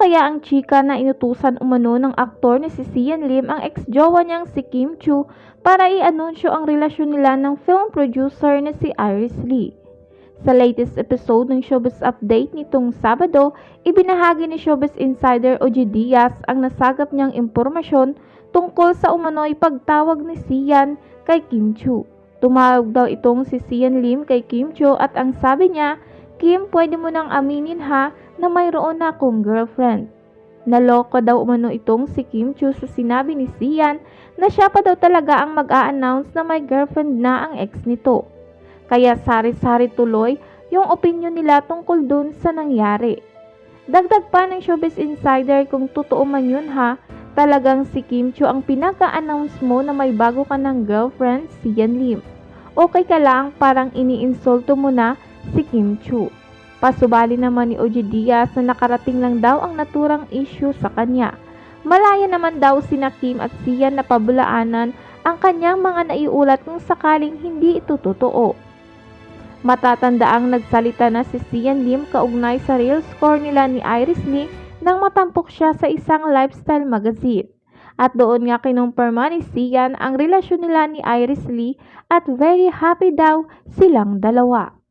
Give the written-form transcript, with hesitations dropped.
kaya ang chika na inutusan umano ng aktor ni si Sian Lim ang ex-jowa niyang si Kim Chu para i-anunsyo ang relasyon nila ng film producer na si Iris Lee. Sa latest episode ng Showbiz Update nitong Sabado, ibinahagi ni Showbiz Insider OG Diaz ang nasagap niyang impormasyon tungkol sa umano'y pagtawag ni Sian kay Kim Chu. Tumawag daw itong si Sian Lim kay Kim Chu at ang sabi niya, "Kim, pwede mo nang aminin ha na mayroon na akong girlfriend." Naloko daw umano itong si Kim Chu sa sinabi ni Sian na siya pa daw talaga ang mag-a-announce na may girlfriend na ang ex nito. Kaya sari-sari tuloy yung opinion nila tungkol dun sa nangyari. Dagdag pa ng Showbiz Insider, kung totoo man yun ha, talagang si Kim Chu ang pinaka-announce mo na may bago ka ng girlfriend, Sian Lim. Okay ka lang, parang ini-insulto mo na si Kim Chu. Pasubali naman ni OG Diaz na nakarating lang daw ang naturang issue sa kanya. Malaya naman daw sina Kim at Sian na pabulaanan ang kanyang mga naiulat kung sakaling hindi ito totoo. Matatandaang nagsalita na si Sian Lim kaugnay sa real score nila ni Iris Lee nang matampok siya sa isang lifestyle magazine. At doon nga kinumpirma ni Sian ang relasyon nila ni Iris Lee at very happy daw silang dalawa.